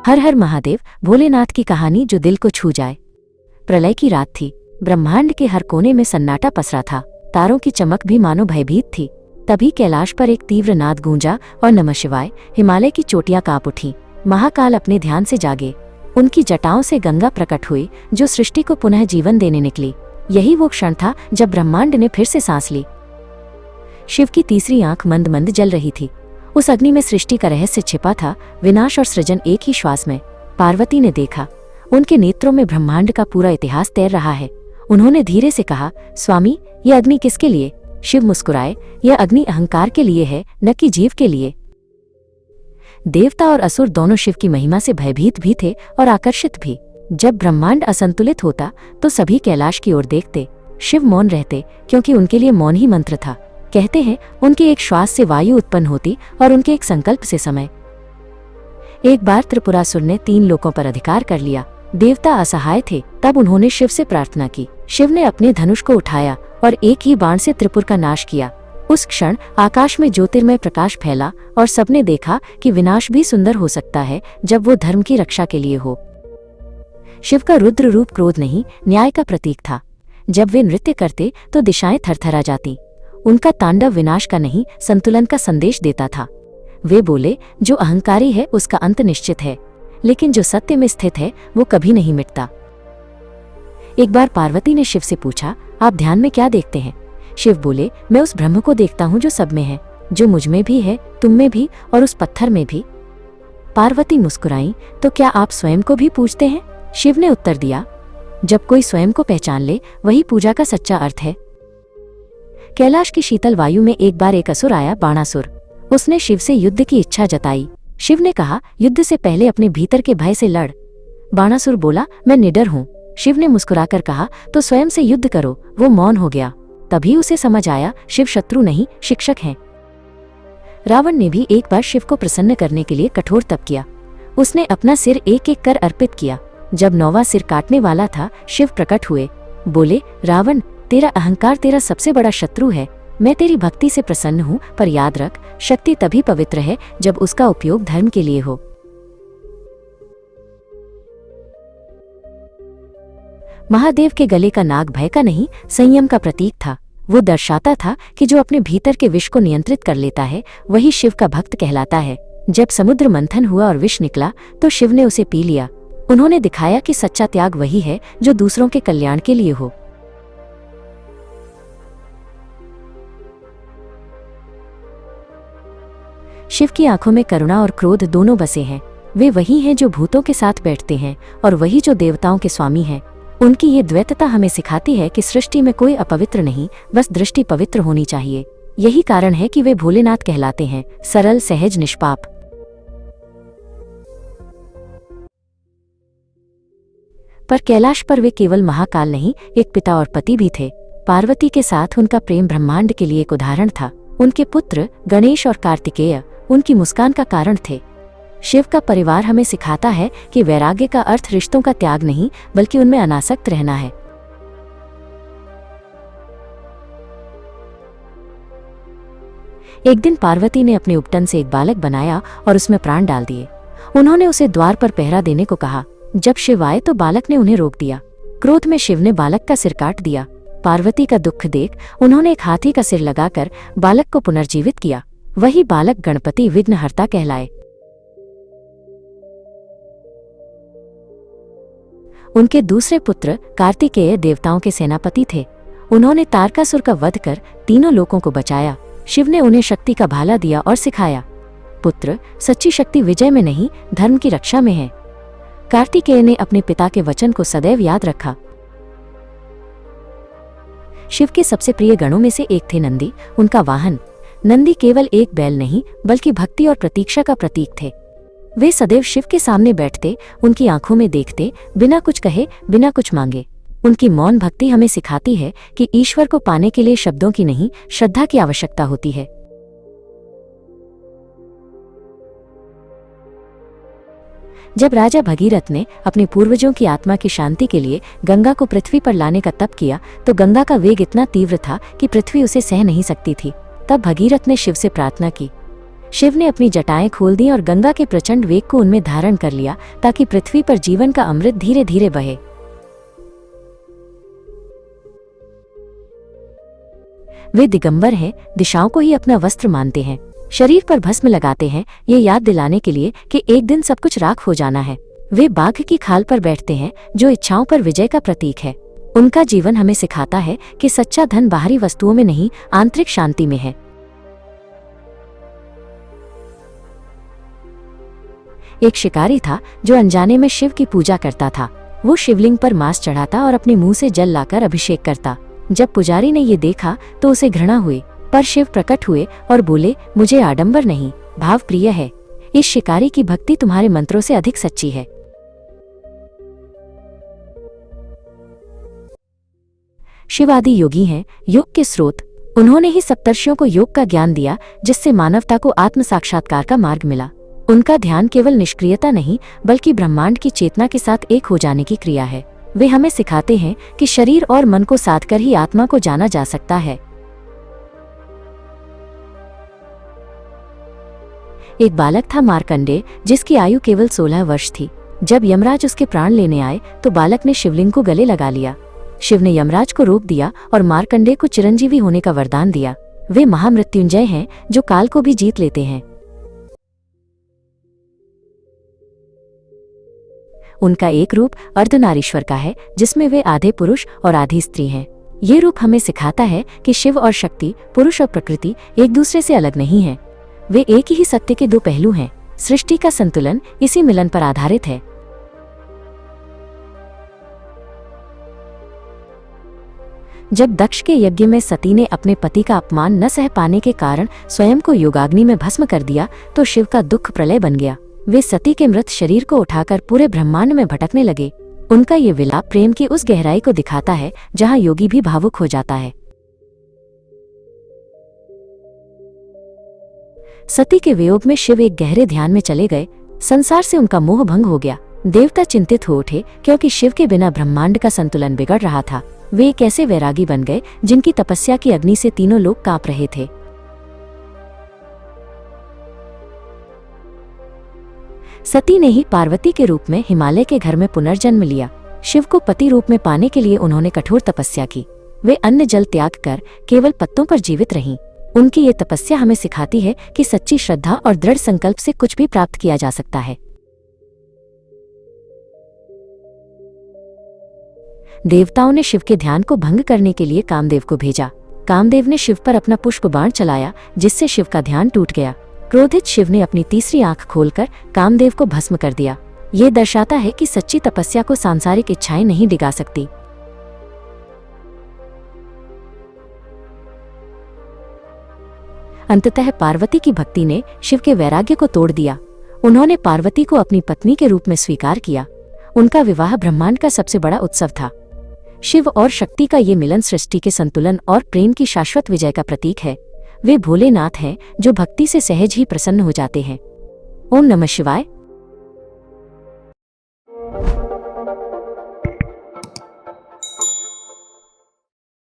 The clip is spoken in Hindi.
हर हर महादेव भोलेनाथ की कहानी जो दिल को छू जाए। प्रलय की रात थी। ब्रह्मांड के हर कोने में सन्नाटा पसरा था। तारों की चमक भी मानो भयभीत थी। तभी कैलाश पर एक तीव्र नाद गूंजा और नमः शिवाय हिमालय की चोटियां कांप उठी। महाकाल अपने ध्यान से जागे। उनकी जटाओं से गंगा प्रकट हुई जो सृष्टि को पुनः जीवन देने निकली। यही वो क्षण था जब ब्रह्मांड ने फिर से सांस ली। शिव की तीसरी आंख मंद मंद जल रही थी। उस अग्नि में सृष्टि का रहस्य छिपा था, विनाश और सृजन एक ही श्वास में। पार्वती ने देखा, उनके नेत्रों में ब्रह्मांड का पूरा इतिहास तैर रहा है। उन्होंने धीरे से कहा, स्वामी, यह अग्नि किसके लिए? शिव मुस्कुराए, यह अग्नि अहंकार के लिए है, न कि जीव के लिए। देवता और असुर दोनों शिव की महिमा से भयभीत भी थे और आकर्षित भी। जब ब्रह्मांड असंतुलित होता तो सभी कैलाश की ओर देखते। शिव मौन रहते, क्योंकि उनके लिए मौन ही मंत्र था। कहते हैं, उनके एक श्वास से वायु उत्पन्न होती और उनके एक संकल्प से समय। एक बार त्रिपुरासुर ने 3 लोकों पर अधिकार कर लिया। देवता असहाय थे, तब उन्होंने शिव से प्रार्थना की। शिव ने अपने धनुष को उठाया और एक ही बाण से त्रिपुर का नाश किया। उस क्षण आकाश में ज्योतिर्मय प्रकाश फैला और सबने देखा कि विनाश भी सुंदर हो सकता है जब वो धर्म की रक्षा के लिए हो। शिव का रुद्र रूप क्रोध नहीं, न्याय का प्रतीक था। जब वे नृत्य करते तो दिशाएं थरथरा जाती। उनका तांडव विनाश का नहीं, संतुलन का संदेश देता था। वे बोले, जो अहंकारी है उसका अंत निश्चित है, लेकिन जो सत्य में स्थित है वो कभी नहीं मिटता। एक बार पार्वती ने शिव से पूछा, आप ध्यान में क्या देखते हैं? शिव बोले, मैं उस ब्रह्म को देखता हूँ जो सब में है, जो मुझ में भी है, तुम में भी और उस पत्थर में भी। पार्वती मुस्कुराई, तो क्या आप स्वयं को भी पूजते हैं? शिव ने उत्तर दिया, जब कोई स्वयं को पहचान ले वही पूजा का सच्चा अर्थ है। कैलाश की शीतल वायु में एक बार एक असुर आया, बाणासुर। उसने शिव से युद्ध की इच्छा जताई। शिव ने कहा, युद्ध से पहले अपने भीतर के भय से लड़। बाणासुर बोला, मैं निडर हूँ। शिव ने मुस्कुराकर कहा, तो स्वयं से युद्ध करो। वो मौन हो गया। तभी उसे समझ आया, शिव शत्रु नहीं, शिक्षक हैं। रावण ने भी एक बार शिव को प्रसन्न करने के लिए कठोर तप किया। उसने अपना सिर एक एक कर अर्पित किया। जब 9वां सिर काटने वाला था, शिव प्रकट हुए। बोले, रावण, तेरा अहंकार तेरा सबसे बड़ा शत्रु है। मैं तेरी भक्ति से प्रसन्न हूँ, पर याद रख, शक्ति तभी पवित्र है जब उसका उपयोग धर्म के लिए हो। महादेव के गले का नाग भय का नहीं, संयम का प्रतीक था। वो दर्शाता था कि जो अपने भीतर के विष को नियंत्रित कर लेता है वही शिव का भक्त कहलाता है। जब समुद्र मंथन हुआ और विष निकला तो शिव ने उसे पी लिया। उन्होंने दिखाया कि सच्चा त्याग वही है जो दूसरों के कल्याण के लिए हो। शिव की आंखों में करुणा और क्रोध दोनों बसे हैं। वे वही हैं जो भूतों के साथ बैठते हैं और वही जो देवताओं के स्वामी हैं। उनकी ये द्वैतता हमें सिखाती है कि सृष्टि में कोई अपवित्र नहीं, बस दृष्टि पवित्र होनी चाहिए। यही कारण है कि वे भोलेनाथ कहलाते हैं, सरल, सहज, निष्पाप। पर कैलाश पर वे केवल महाकाल नहीं, एक पिता और पति भी थे। पार्वती के साथ उनका प्रेम ब्रह्मांड के लिए एक उदाहरण था। उनके पुत्र गणेश और कार्तिकेय उनकी मुस्कान का कारण थे। शिव का परिवार हमें सिखाता है कि वैराग्य का अर्थ रिश्तों का त्याग नहीं, बल्कि उनमें अनासक्त रहना है। एक दिन पार्वती ने अपने उपटन से एक बालक बनाया और उसमें प्राण डाल दिए। उन्होंने उसे द्वार पर पहरा देने को कहा। जब शिव आए तो बालक ने उन्हें रोक दिया। क्रोध में शिव ने बालक का सिर काट दिया। पार्वती का दुख देख उन्होंने एक हाथी का सिर लगाकर बालक को पुनर्जीवित किया। वही बालक गणपति विघ्नहर्ता कहलाए। उनके दूसरे पुत्र कार्तिकेय देवताओं के सेनापति थे। उन्होंने तारकासुर का वध कर तीनों लोकों को बचाया। शिव ने उन्हें शक्ति का भाला दिया और सिखाया, पुत्र, सच्ची शक्ति विजय में नहीं, धर्म की रक्षा में है। कार्तिकेय ने अपने पिता के वचन को सदैव याद रखा। शिव के सबसे प्रिय गणों में से एक थे नंदी, उनका वाहन। नंदी केवल एक बैल नहीं, बल्कि भक्ति और प्रतीक्षा का प्रतीक थे। वे सदैव शिव के सामने बैठते, उनकी आंखों में देखते, बिना कुछ कहे, बिना कुछ मांगे। उनकी मौन भक्ति हमें सिखाती है कि ईश्वर को पाने के लिए शब्दों की नहीं, श्रद्धा की आवश्यकता होती है। जब राजा भगीरथ ने अपने पूर्वजों की आत्मा की शांति के लिए गंगा को पृथ्वी पर लाने का तप किया तो गंगा का वेग इतना तीव्र था कि पृथ्वी उसे सह नहीं सकती थी। तब भगीरथ ने शिव से प्रार्थना की, शिव ने अपनी जटाएं खोल दी और गंगा के प्रचंड वेग को उनमें धारण कर लिया ताकि पृथ्वी पर जीवन का अमृत धीरे धीरे बहे। वे दिगंबर हैं, दिशाओं को ही अपना वस्त्र मानते हैं, शरीर पर भस्म लगाते हैं, ये याद दिलाने के लिए कि एक दिन सब कुछ राख हो जाना है। वे बाघ की खाल पर बैठते हैं, जो इच्छाओं पर विजय का प्रतीक है। उनका जीवन हमें सिखाता है कि सच्चा धन बाहरी वस्तुओं में नहीं, आंतरिक शांति में है। एक शिकारी था जो अनजाने में शिव की पूजा करता था। वो शिवलिंग पर मांस चढ़ाता और अपने मुंह से जल लाकर अभिषेक करता। जब पुजारी ने ये देखा तो उसे घृणा हुई, पर शिव प्रकट हुए और बोले, मुझे आडंबर नहीं, भाव प्रिय है। इस शिकारी की भक्ति तुम्हारे मंत्रों से अधिक सच्ची है। शिव आदि योगी हैं, योग के स्रोत। उन्होंने ही सप्तर्षियों को योग का ज्ञान दिया, जिससे मानवता को आत्म साक्षात्कार का मार्ग मिला। उनका ध्यान केवल निष्क्रियता नहीं, बल्कि ब्रह्मांड की चेतना के साथ एक हो जाने की क्रिया है। वे हमें सिखाते हैं कि शरीर और मन को साध कर ही आत्मा को जाना जा सकता है। एक बालक था मार्कंडेय, जिसकी आयु केवल 16 वर्ष थी। जब यमराज उसके प्राण लेने आए तो बालक ने शिवलिंग को गले लगा लिया। शिव ने यमराज को रोक दिया और मार्कंडेय को चिरंजीवी होने का वरदान दिया। वे महामृत्युंजय हैं, जो काल को भी जीत लेते हैं। उनका एक रूप अर्धनारीश्वर का है, जिसमें वे आधे पुरुष और आधी स्त्री हैं। ये रूप हमें सिखाता है कि शिव और शक्ति, पुरुष और प्रकृति एक दूसरे से अलग नहीं हैं। वे एक ही सत्य के दो पहलू हैं। सृष्टि का संतुलन इसी मिलन पर आधारित है। जब दक्ष के यज्ञ में सती ने अपने पति का अपमान न सह पाने के कारण स्वयं को योगाग्नि में भस्म कर दिया, तो शिव का दुख प्रलय बन गया। वे सती के मृत शरीर को उठाकर पूरे ब्रह्मांड में भटकने लगे। उनका ये विलाप प्रेम की उस गहराई को दिखाता है जहां योगी भी भावुक हो जाता है। सती के वियोग में शिव एक गहरे ध्यान में चले गए। संसार से उनका मोह भंग हो गया। देवता चिंतित हो उठे, क्योंकि शिव के बिना ब्रह्मांड का संतुलन बिगड़ रहा था। वे एक ऐसे वैरागी बन गए जिनकी तपस्या की अग्नि से तीनों लोग कांप रहे थे। सती ने ही पार्वती के रूप में हिमालय के घर में पुनर्जन्म लिया। शिव को पति रूप में पाने के लिए उन्होंने कठोर तपस्या की। वे अन्न जल त्याग कर केवल पत्तों पर जीवित रहीं। उनकी ये तपस्या हमें सिखाती है कि सच्ची श्रद्धा और दृढ़ संकल्प से कुछ भी प्राप्त किया जा सकता है। देवताओं ने शिव के ध्यान को भंग करने के लिए कामदेव को भेजा। कामदेव ने शिव पर अपना पुष्प बाण चलाया, जिससे शिव का ध्यान टूट गया। क्रोधित शिव ने अपनी तीसरी आंख खोलकर कामदेव को भस्म कर दिया। ये दर्शाता है कि सच्ची तपस्या को सांसारिक इच्छाएं नहीं डिगा सकती। अंततः पार्वती की भक्ति ने शिव के वैराग्य को तोड़ दिया। उन्होंने पार्वती को अपनी पत्नी के रूप में स्वीकार किया। उनका विवाह ब्रह्मांड का सबसे बड़ा उत्सव था। शिव और शक्ति का ये मिलन सृष्टि के संतुलन और प्रेम की शाश्वत विजय का प्रतीक है। वे भोलेनाथ हैं, जो भक्ति से सहज ही प्रसन्न हो जाते हैं। ओम नमः शिवाय।